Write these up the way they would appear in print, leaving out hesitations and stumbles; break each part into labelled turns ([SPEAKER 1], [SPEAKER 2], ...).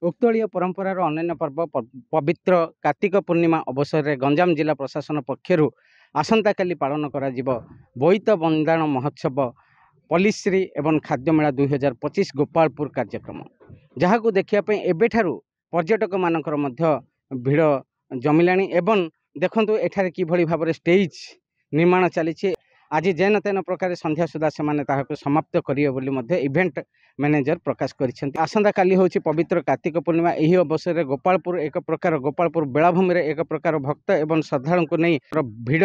[SPEAKER 1] उक्तलीय परंपरार अन्य पर्व पवित्र कार्तिक पूर्णिमा अवसर में गंजाम जिला प्रशासन पक्षर आसंता काली पालन करा बोईत बंदाण महोत्सव पलिश्री एवं खाद्यमेला 2025 गोपालपुर कार्यक्रम जहाँ को देखापी एबेठारू पर्यटक मानकर भिड़ जमिला एवं देखु एठारे किभली भाव स्टेज निर्माण चली आज जेन तेन प्रकार संध्या सुधा से समाप्त करेंगे इवेंट मैनेजर प्रकाश कर आसंता काली हूँ पवित्र कार्तिक पूर्णिमा यही अवसर में गोपालपुर एक प्रकार गोपालपुर बेलाभूमि एक प्रकार भक्त एवं श्रद्धालु को नहीं भिड़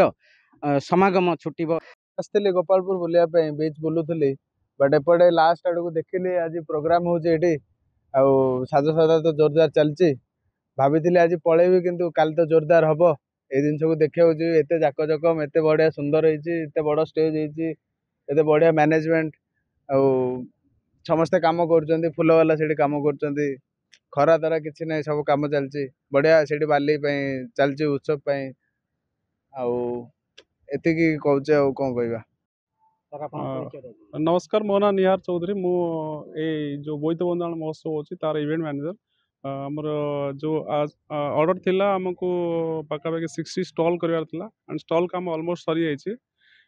[SPEAKER 1] समागम छुटिब
[SPEAKER 2] आसती गोपालपुर बुलायापी बीच बुलूली बट एपटे लास्ट आड़ को देखिली आज प्रोग्राम होजे साजसजा तो जोरदार चलती भाभी आज पलैबी किंतु काल तो जोरदार हम ये जिन को देखा एत जाकजकम एत बढ़िया सुंदर होते बड़ स्टेज होते बढ़िया मैनेजमेंट समस्ते कम कर फूल वाला से कम कर खरा तारा किसी ना सब कम चलती बढ़िया से बाली चलती उत्सव एति कहचे कौन कहवा।
[SPEAKER 3] नमस्कार मो ना निहार चौधरी मु जो बोईत बंदाण महोत्सव होची तार इवेंट मैनेजर आमर जो आज ऑर्डर थिला हमको पाखापाखि 60 स्टॉल करार थिला एंड स्टॉल काम ऑलमोस्ट सरी जाइए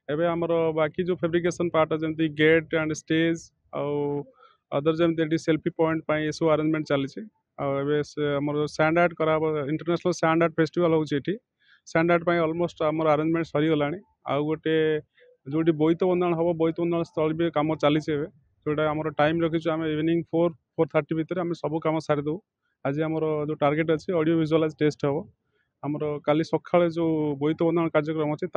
[SPEAKER 3] एबे हमर बाकी जो फैब्रिकेशन पार्ट जमती गेट एंड स्टेज आउ अदर जमती सेल्फी पॉइंट पाई सब अरेंजमेंट चली आमर सैंड आर्ट करा इंटरनेशनल सैंड आर्ट फेस्टिवल होची सैंड आर्ट ऑलमोस्ट आमर अरेंजमेंट सरी गलानी आउ गोटे जो बोईत बंदाण हम बोईत बंदाण स्थल भी कम चली जोटा आम टाइम रखीचु आम इवनिंग 4-4:30 भितर आम सब कम सारीदेव आज आमर जो टार्गेट अच्छी ऑडियो विजुअलाइज टेस्ट हम आमर काली सकाଳେ जो बोईत बंदाण कार्यक्रम अच्छी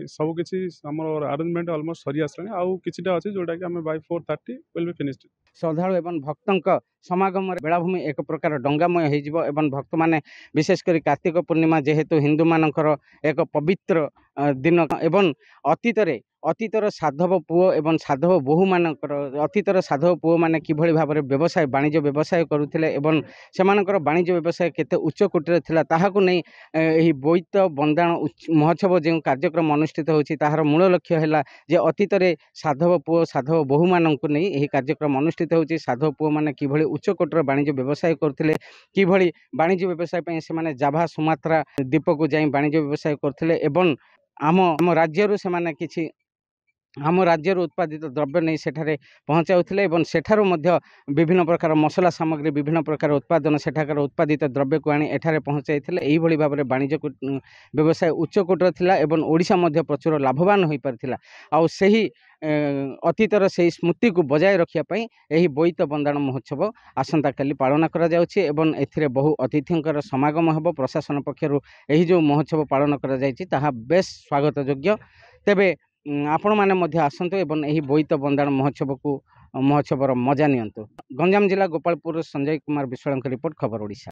[SPEAKER 3] सबकि आमर अरेंजमेंट ऑलमोस्ट सरी आसलानी आउ किछिटा अच्छी जोटा कि आम बाय 4:30 विल बी फिनिश्ड।
[SPEAKER 1] श्रद्धालु एवं भक्तों समागम बेलाभूमि एक प्रकार डंगामय हो भक्त माने विशेषकर कार्तिक पूर्णिमा जेहेतु हिंदू मानकर एक पवित्र दिन एवं अतीतर साधव पुओ एवं साधव बोहू मानकर अतीतर साधव पुओ माने किभली भाव में व्यवसाय वाणिज्य व्यवसाय करुथिले एवं सेमानकर वाणिज्य व्यवसाय केते उच्च कोटिर थिला ताहाकु नै एही बोईत बंदाण महोत्सव जो कार्यक्रम अनुष्ठित होछि ताहार मूल लक्ष्य हैला जे अतीतरे साधव पुओ साधव बोहू मानकु नै एही कार्यक्रम अनुष्ठित होछि साधव पुओ माने किभली उच्च कोटिर वाणिज्य व्यवसाय करथिले किभली वाणिज्य व्यवसाय पय से माने जाभा सुमात्रा द्वीप को जाई वाणिज्य व्यवसाय करथिले एवं आम राज्य से माने किछि आम राज्य उत्पादित द्रव्य नहीं सेठारे पहुँचाऊले और सेठारु मध्य विभिन्न प्रकार मसला सामग्री विभिन्न प्रकार उत्पादन सेठाकर उत्पादित द्रव्य को आनी एठारे पहुँचाई यही भाव में वाणिज्य व्यवसाय उच्च कोटर थिला एवं ओडिशा मध्य प्रचुर लाभवान हो पारिथिला आउ सही अतीतर से स्मृति को बजाय रखापी यही बोईत बंदाण महोत्सव आसंता काली पालन करा जाउछि एवं एथिरे बहु अतिथिंकर समागम हेबो प्रशासन पक्षरु यही जो महोत्सव पालन करा जायछि ताहा बेस स्वागत योग्य तेबे आपण माने मध्य आसंतु एवं यही बोईत बंदाण महोत्सवर मजा नियंतु। गंजाम जिला गोपालपुर संजय कुमार विश्वाल रिपोर्ट खबर ओडिशा।